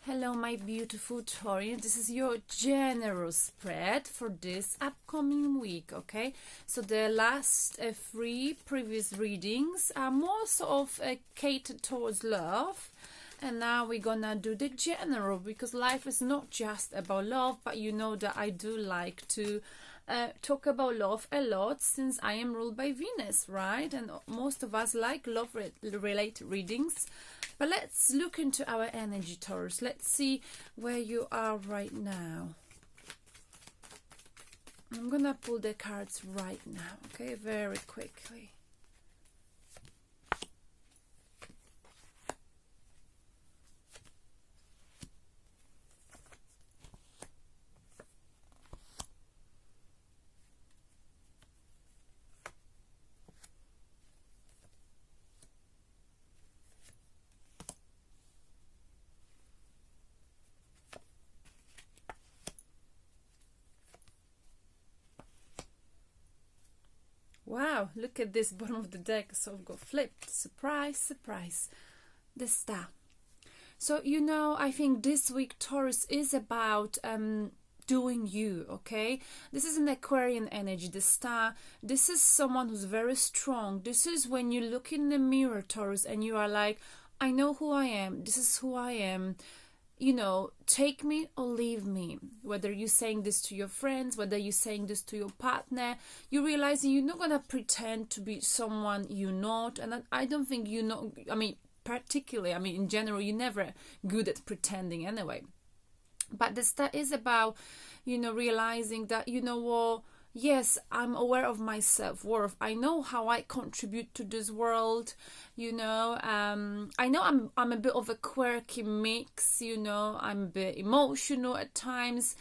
Hello, my beautiful Taurus. This is your general spread for this upcoming week, okay? So the last three previous readings are more sort of catered towards love. And now we're gonna do the general, because life is not just about love, but you know that I do like to talk about love a lot since I am ruled by Venus, right? And most of us like love-related readings. But let's look into our energy, Taurus. Let's see where you are right now. I'm gonna pull the cards right now, okay? Very quickly. Wow, look at this bottom of the deck. So I've got flipped. Surprise, surprise. The Star. So, you know, I think this week Taurus is about doing you, okay? This is an Aquarian energy, the Star. This is someone who's very strong. This is when you look in the mirror, Taurus, and you are like, I know who I am. This is who I am. You know, take me or leave me. Whether you're saying this to your friends, whether you're saying this to your partner, you're realizing you're not gonna pretend to be someone you're not. And I don't think you know, I mean, particularly, I mean, in general, you're never good at pretending anyway. But the Star is about, you know, realizing that, you know what, yes, I'm aware of my self-worth. I know how I contribute to this world, you know. I know I'm a bit of a quirky mix, you know. I'm a bit emotional at times.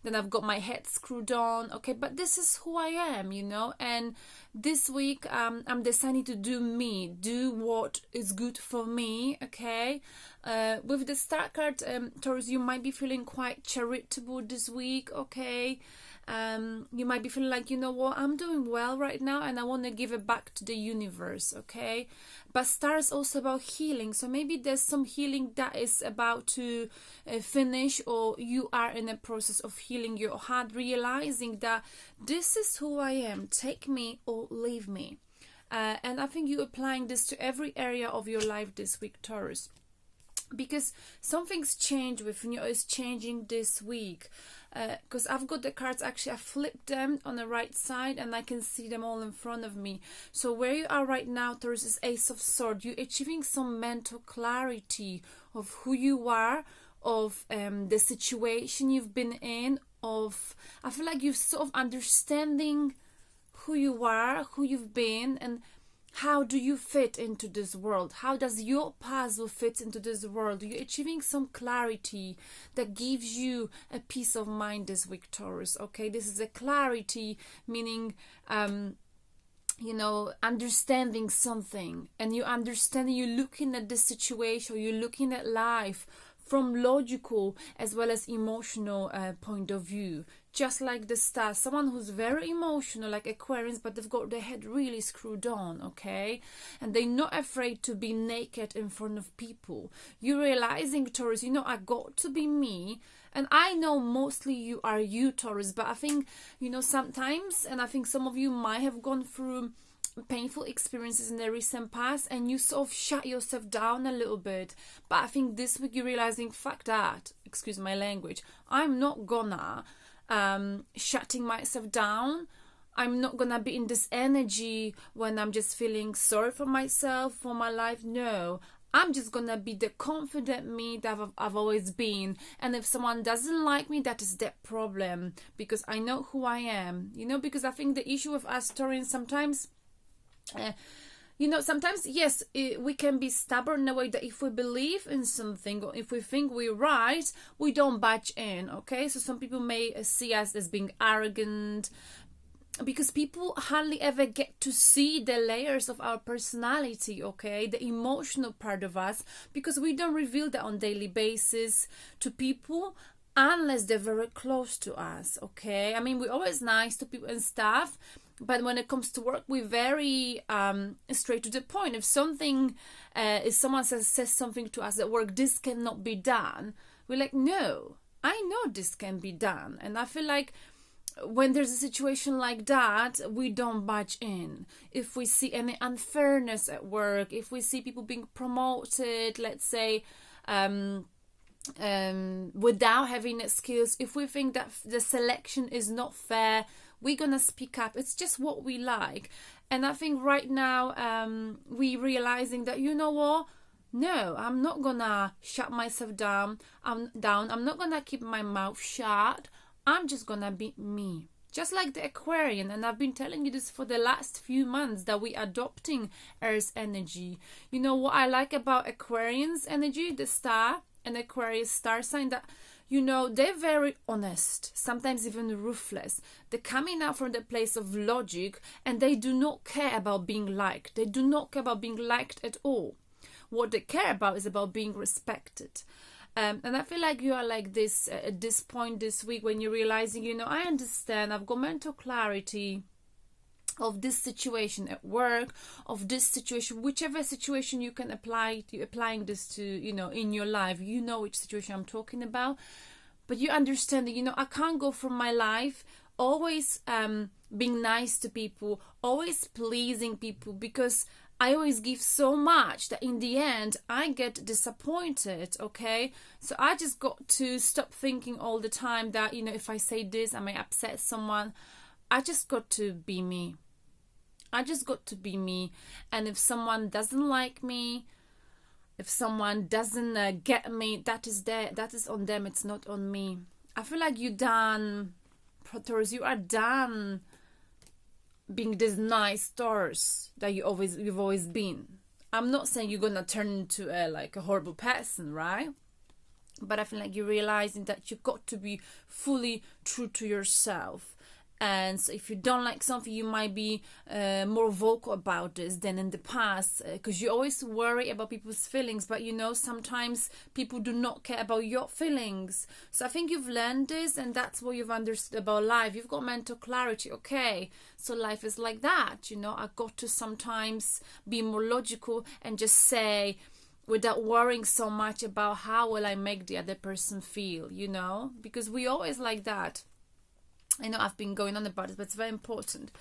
Then I've got my head screwed on, okay. But this is who I am, you know. And this week, I'm deciding to do me, do what is good for me, okay. With the Star card, Taurus, you might be feeling quite charitable this week, okay. You might be feeling like, you know what, I'm doing well right now and I want to give it back to the universe, okay? But Star is also about healing. So maybe there's some healing that is about to finish, or you are in a process of healing your heart, realizing that this is who I am. Take me or leave me. And I think you're applying this to every area of your life this week, Taurus. Because something's changed with you, is changing this week. Because I've got the cards, actually I flipped them on the right side and I can see them all in front of me. So where you are right now, Taurus, is Ace of Swords. You're achieving some mental clarity of who you are, of the situation you've been in, of, I feel like you're sort of understanding who you are, who you've been, and how do you fit into this world? How does your puzzle fit into this world? You're achieving some clarity that gives you a peace of mind this week, Taurus, okay? This is a clarity, meaning, you know, understanding something. And you understand, you're looking at the situation, you're looking at life from logical as well as emotional point of view. Just like the Star, someone who's very emotional, like Aquarians, but they've got their head really screwed on, okay? And they're not afraid to be naked in front of people. You're realizing, Taurus, you know, I got to be me. And I know mostly you are you, Taurus, but I think, you know, sometimes, and I think some of you might have gone through painful experiences in the recent past and you sort of shut yourself down a little bit. But I think this week you're realizing, fuck that, excuse my language, I'm not gonna shutting myself down. I'm not gonna be in this energy when I'm just feeling sorry for myself, for my life. No, I'm just gonna be the confident me that I've always been. And if someone doesn't like me, that is their problem, because I know who I am, you know. Because I think the issue with us Taurians sometimes, you know, sometimes, yes, we can be stubborn in a way that if we believe in something or if we think we're right, we don't budge in, okay? So some people may see us as being arrogant, because people hardly ever get to see the layers of our personality, okay? The emotional part of us, because we don't reveal that on a daily basis to people unless they're very close to us, okay? I mean, we're always nice to people and stuff, but when it comes to work, we're very straight to the point. If something, if someone says something to us at work, this cannot be done, we're like, no, I know this can be done. And I feel like when there's a situation like that, we don't budge in. If we see any unfairness at work, if we see people being promoted, let's say, without having skills, if we think that the selection is not fair, we're gonna speak up. It's just what we like. And I think right now we realizing that, you know what, no, I'm not gonna shut myself down. I'm not gonna keep my mouth shut. I'm just gonna be me, just like the Aquarian. And I've been telling you this for the last few months, that we adopting Earth's energy. You know what I like about Aquarian's energy, the star, and Aquarius star sign, that, you know, they're very honest, sometimes even ruthless. They're coming out from the place of logic, and they do not care about being liked. They do not care about being liked at all. What they care about is about being respected. And I feel like you are like this at this point this week, when you're realizing, you know, I understand, I've got mental clarity of this situation at work, of this situation, whichever situation you can apply to, applying this to, you know, in your life, you know which situation I'm talking about. But you understand that, you know, I can't go from my life always being nice to people, always pleasing people, because I always give so much that in the end I get disappointed, okay? So I just got to stop thinking all the time that, you know, if I say this, I may upset someone. I just got to be me. I just got to be me. And if someone doesn't like me, if someone doesn't get me, that is on them, it's not on me. I feel like you are done being this nice Taurus that you've always been. I'm not saying you're gonna turn into a horrible person, right? But I feel like you're realizing that you've got to be fully true to yourself. And so if you don't like something, you might be more vocal about this than in the past, because you always worry about people's feelings, but you know, sometimes people do not care about your feelings. So I think you've learned this, and that's what you've understood about life. You've got mental clarity. Okay, so life is like that, you know. I got to sometimes be more logical and just say, without worrying so much about how will I make the other person feel, you know, because we always like that. I know I've been going on about it, but it's very important.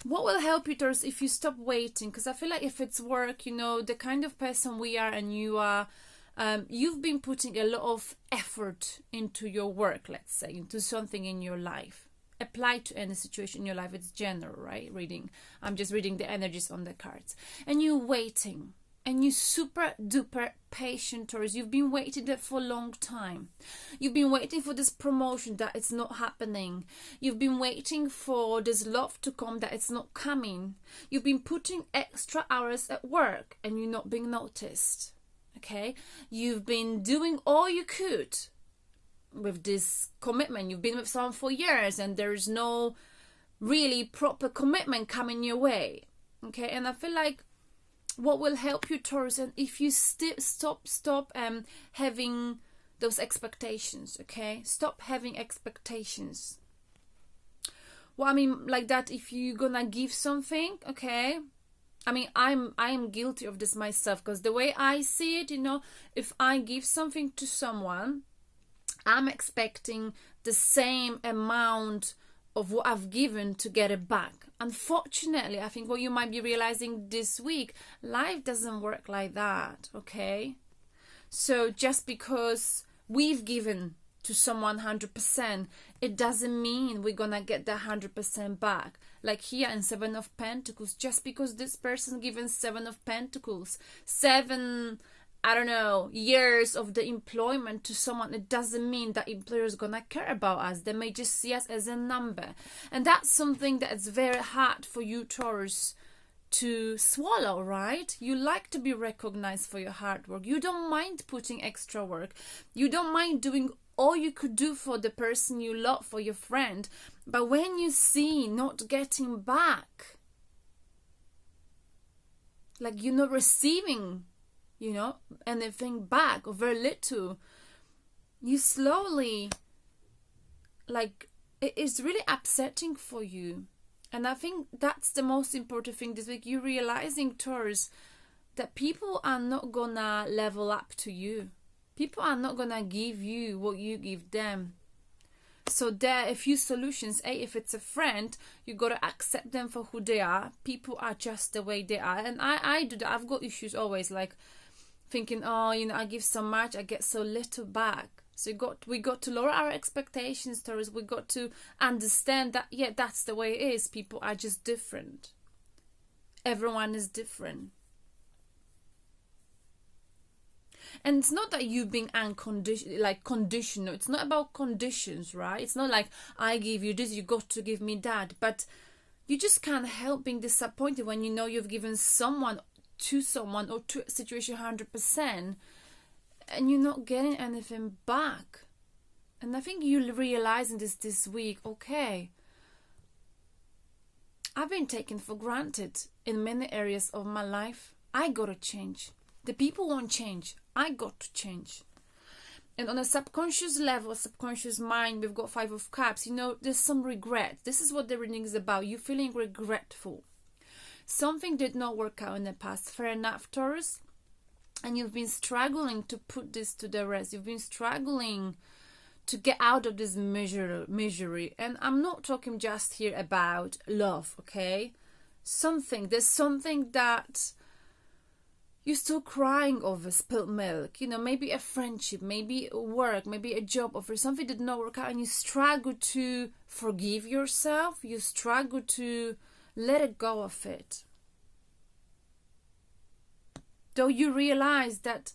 What will help you, Taurus, if you stop waiting? Because I feel like if it's work, you know, the kind of person we are and you are, you've been putting a lot of effort into your work, let's say, into something in your life. Apply to any situation in your life. It's general, right? Reading. I'm just reading the energies on the cards. And you're waiting. And you super duper patient, Taurus. You've been waiting there for a long time. You've been waiting for this promotion that it's not happening. You've been waiting for this love to come that it's not coming. You've been putting extra hours at work and you're not being noticed. Okay? You've been doing all you could with this commitment. You've been with someone for years and there's no really proper commitment coming your way. Okay? And I feel like what will help you, Taurus, and if you stop having those expectations, okay? Stop having expectations. Well, I mean, like that, if you're gonna give something, okay? I mean, I'm guilty of this myself, because the way I see it, you know, if I give something to someone, I'm expecting the same amount of what I've given to get it back. Unfortunately, I think what you might be realizing this week, life doesn't work like that, okay? So just because we've given to someone 100%, it doesn't mean we're gonna get the 100% back. Like here in Seven of Pentacles, just because this person given Seven of Pentacles, 7 years of the employment to someone, it doesn't mean that employer is gonna care about us. They may just see us as a number. And that's something that's very hard for you, Taurus, to swallow, right? You like to be recognized for your hard work. You don't mind putting extra work. You don't mind doing all you could do for the person you love, for your friend. But when you see not getting back, like you're not receiving, you know, anything back or very little, you slowly, like, it is really upsetting for you. And I think that's the most important thing this week. You're realizing, Taurus, that people are not gonna level up to you. People are not gonna give you what you give them. So there are a few solutions. If it's a friend, you gotta accept them for who they are. People are just the way they are, and I do that. I've got issues always, like thinking, oh, I give so much, I get so little back. So we got to lower our expectations, Taurus. We got to understand that, yeah, that's the way it is. People are just different. Everyone is different. And it's not that you being conditional. It's not about conditions, right? It's not like I give you this, you got to give me that. But you just can't help being disappointed when you know you've given someone to a situation 100%, and you're not getting anything back. And I think you're realizing this week. Okay, I've been taken for granted in many areas of my life. I gotta change. The people won't change. I got to change. And on a subconscious level, subconscious mind, we've got 5 of Cups. There's some regret. This is what the reading is about. You're feeling regretful. Something did not work out in the past. Fair enough, Taurus. And you've been struggling to put this to the rest. You've been struggling to get out of this misery. And I'm not talking just here about love, okay? There's something that you're still crying over, spilled milk. Maybe a friendship, maybe work, maybe a job offer. Something did not work out, and you struggle to forgive yourself. You struggle to let go of it. Though you realize that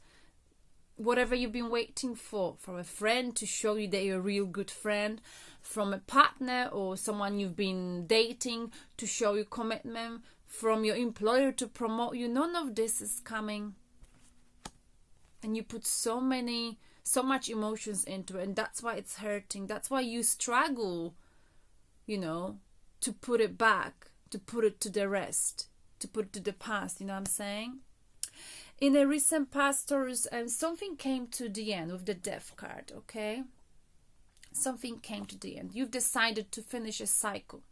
whatever you've been waiting for, from a friend to show you that you're a real good friend, from a partner or someone you've been dating to show you commitment, from your employer to promote you, none of this is coming. And you put so much emotions into it, and that's why it's hurting. That's why you struggle, to put it back, to put it to the rest, to put it to the past. You know what I'm saying? In a recent past, Taurus, something came to the end with the Death card, okay? Something came to the end. You've decided to finish a cycle.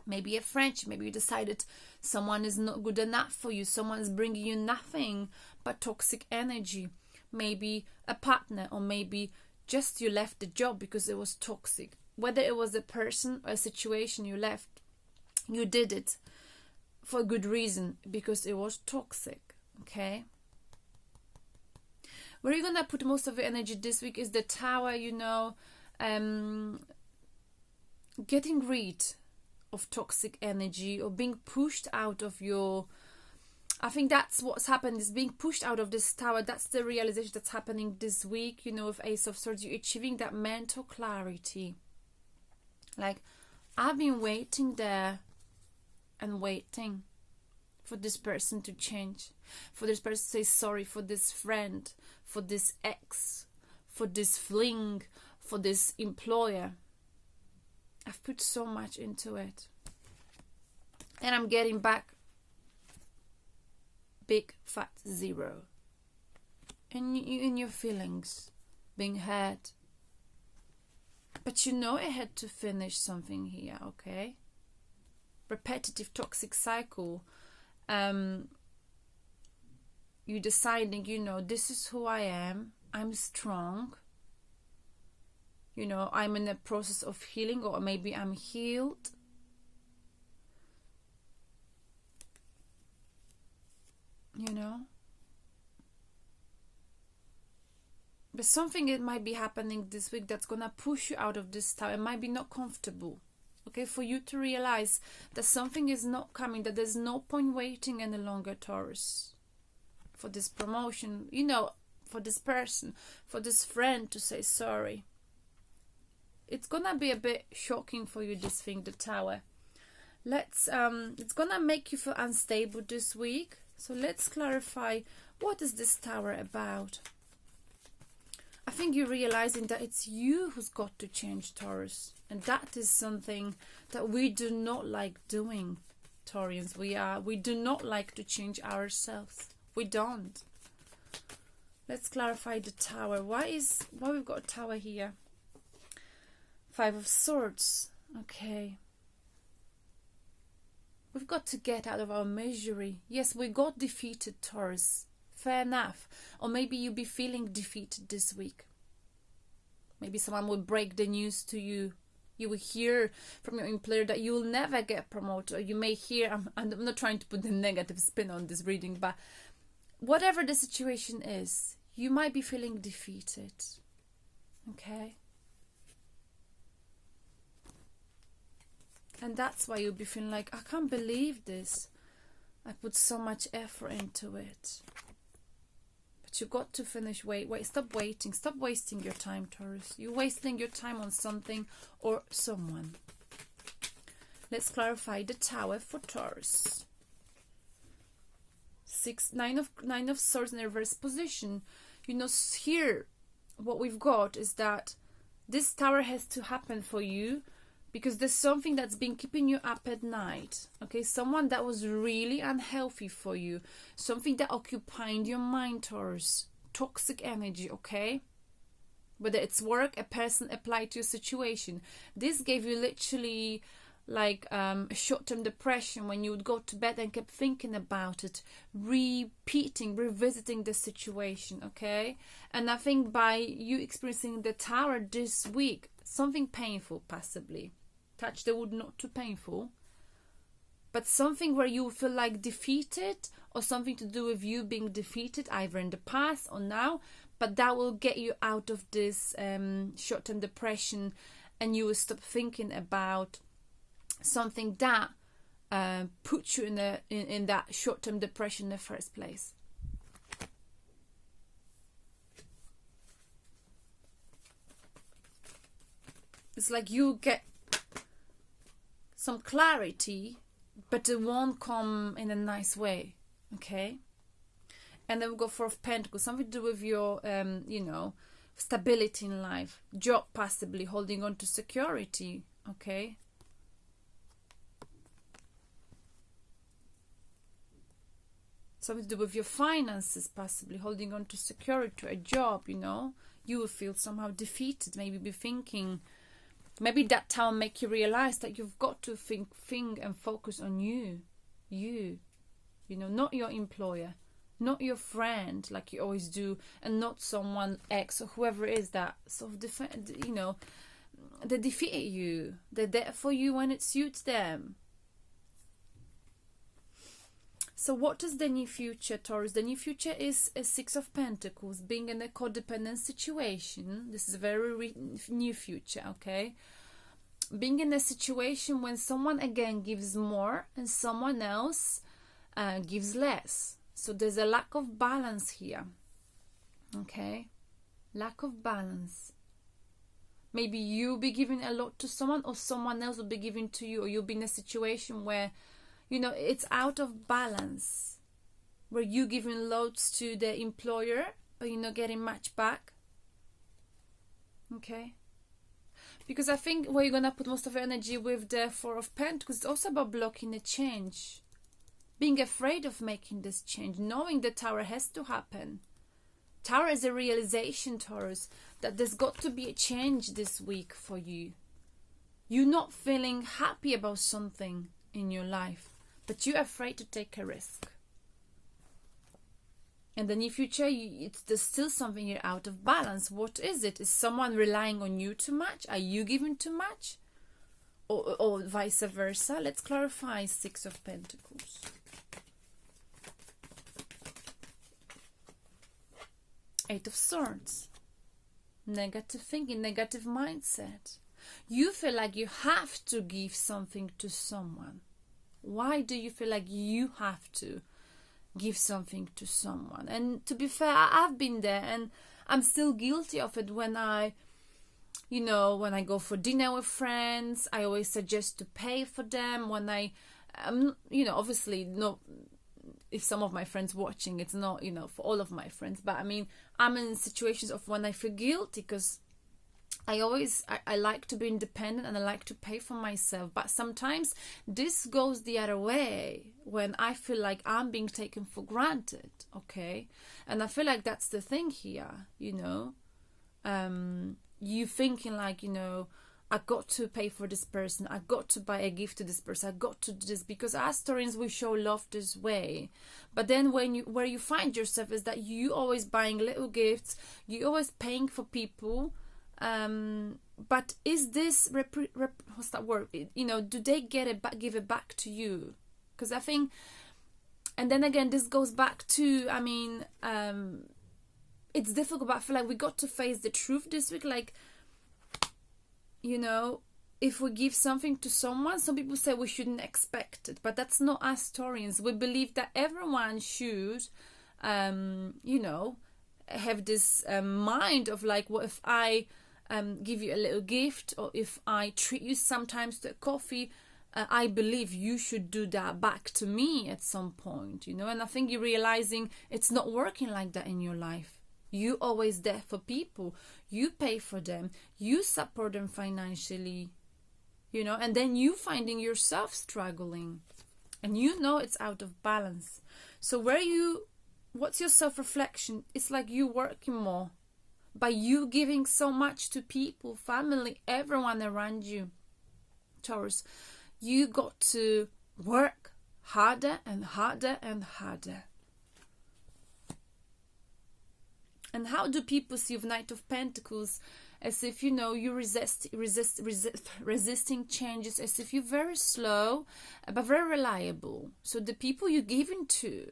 Maybe a friendship. Maybe you decided someone is not good enough for you. Someone's bringing you nothing but toxic energy. Maybe a partner, or maybe just you left the job because it was toxic. Whether it was a person or a situation you left, you did it for a good reason, because it was toxic, okay? Where you're gonna put most of your energy this week is the Tower, getting rid of toxic energy, or being pushed out of I think that's what's happened, is being pushed out of this Tower. That's the realization that's happening this week, with Ace of Swords. You're achieving that mental clarity. Like, I've been waiting there and waiting for this person to change, for this person to say sorry, for this friend, for this ex, for this fling, for this employer. I've put so much into it, and I'm getting back big fat 0 in your feelings, being hurt. But it had to finish something here, okay? Repetitive toxic cycle. You deciding, this is who I am. I'm strong. I'm in a process of healing, or maybe I'm healed. But something that might be happening this week that's gonna push you out of this Tower. It might be not comfortable. Okay, for you to realize that something is not coming, that there's no point waiting any longer, Taurus, for this promotion, for this person, for this friend to say sorry. It's gonna be a bit shocking for you, this thing, the Tower. It's gonna make you feel unstable this week. So let's clarify, what is this Tower about? I think you're realizing that it's you who's got to change, Taurus. And that is something that we do not like doing, Taurians. We do not like to change ourselves. We don't. Let's clarify the Tower. Why we've got a Tower here? 5 of Swords. Okay. We've got to get out of our misery. Yes, we got defeated, Taurus. fair enough. Or maybe you'll be feeling defeated this week. Maybe someone will break the news to you. You will hear from your employer that you will never get promoted. Or you may hear, I'm not trying to put the negative spin on this reading, but whatever the situation is, you might be feeling defeated. Okay? And that's why you'll be feeling like, I can't believe this. I put so much effort into it. But you've got to finish. Wait, stop waiting. Stop wasting your time, Taurus. You're wasting your time on something or someone. Let's clarify the Tower for Taurus. Nine of Swords in reverse position. You know, here, what we've got is that this Tower has to happen for you because there's something that's been keeping you up at night. Okay, someone that was really unhealthy for you. Something that occupied your mind, Taurus. Toxic energy, okay? Whether it's work, a person applied to your situation. This gave you literally like a short-term depression when you would go to bed and kept thinking about it, revisiting the situation, okay? And I think by you experiencing the Tower this week, something painful possibly, touch the wood, not too painful, but something where you feel like defeated, or something to do with you being defeated either in the past or now, but that will get you out of this short-term depression, and you will stop thinking about something that puts you in that short-term depression in the first place. It's like you get some clarity, but it won't come in a nice way, okay? And then we've got Four of Pentacles, something to do with your, stability in life, job possibly, holding on to security, okay? Something to do with your finances, possibly holding on to security, to a job, you know. You will feel somehow defeated, maybe be thinking, maybe that time make you realize that you've got to think and focus on you, not your employer, not your friend like you always do, and not someone ex or whoever it is that sort of they defeat you. They're there for you when it suits them. So what is the near future, Taurus? The near future is a Six of Pentacles, being in a codependent situation. This is a very near future, okay? Being in a situation when someone again gives more and someone else gives less. So there's a lack of balance here, okay? Lack of balance. Maybe you'll be giving a lot to someone, or someone else will be giving to you, or you'll be in a situation where it's out of balance, where you're giving loads to the employer, but you're not getting much back. Okay? Because I think where you're going to put most of your energy with the Four of Pentacles, it's also about blocking a change. Being afraid of making this change, knowing the Tower has to happen. Tower is a realization, Taurus, that there's got to be a change this week for you. You're not feeling happy about something in your life, but you're afraid to take a risk. In the near future, there's still something here out of balance. What is it? Is someone relying on you too much? Are you giving too much? Or vice versa? Let's clarify Six of Pentacles. Eight of Swords. Negative thinking, negative mindset. You feel like you have to give something to someone. Why do you feel like you have to give something to someone? And to be fair, I've been there, and I'm still guilty of it. When I go for dinner with friends, I always suggest to pay for them. When obviously not, if some of my friends watching, it's not, for all of my friends, but I mean, I'm in situations of when I feel guilty, because I like to be independent and I like to pay for myself. But sometimes this goes the other way, when I feel like I'm being taken for granted, okay? And I feel like that's the thing here, you thinking like, I got to pay for this person, I got to buy a gift to this person, I got to do this, because us Taurans, we show love this way. But then where you find yourself is that you always buying little gifts, you always paying for people, but is this what's that word, do they give it back to you? Because I think, and then again, this goes back to, it's difficult, but I feel like we got to face the truth this week. Like, if we give something to someone, some people say we shouldn't expect it, but that's not us Taurians. We believe that everyone should, have this mind of like, what if I give you a little gift, or if I treat you sometimes to a coffee, I believe you should do that back to me at some point, and I think you're realizing it's not working like that in your life. You always there for people, you pay for them, you support them financially, and then you finding yourself struggling, and it's out of balance. So what's your self-reflection? It's like you working more by you giving so much to people, family, everyone around you. Taurus, you got to work harder and harder and harder. And how do people see the Knight of Pentacles? As if, you resisting changes, as if you're very slow, but very reliable. So the people you're giving to,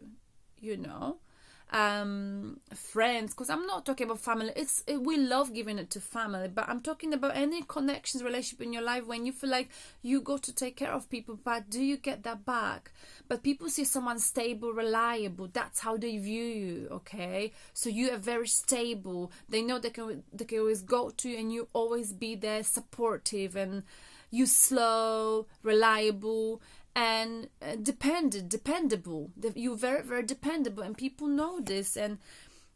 friends, because I'm not talking about family. We love giving it to family, but I'm talking about any connections, relationship in your life when you feel like you got to take care of people, but do you get that back? But people see someone stable, reliable. That's how they view you. Okay, so you are very stable. They know they can always go to you, and you always be there, supportive, and you slow, reliable, and dependable. You're very, very dependable, and people know this. And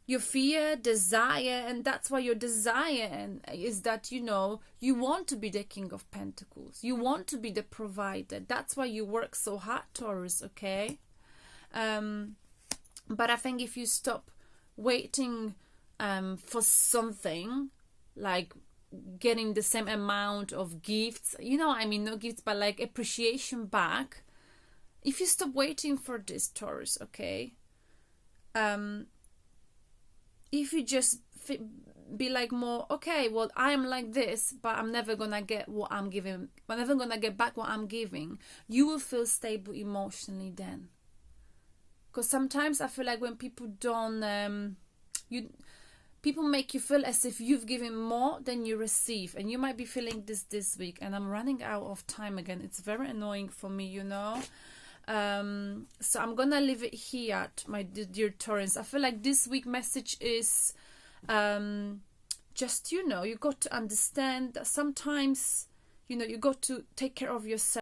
your fear, desire, and that's why your desire is that you want to be the King of Pentacles. You want to be the provider. That's why you work so hard, Taurus. Okay, but I think if you stop waiting for something like getting the same amount of gifts, not gifts, but like appreciation back. If you stop waiting for this, Taurus, okay, if you just be like more, okay, well, I am like this, but I'm never gonna get what I'm giving, I'm never gonna get back what I'm giving, you will feel stable emotionally then. Because sometimes I feel like when people don't, people make you feel as if you've given more than you receive, and you might be feeling this week. And I'm running out of time again. It's very annoying for me, so I'm gonna leave it here, my dear Taurans. I feel like this week message is just you got to understand that sometimes you got to take care of yourself.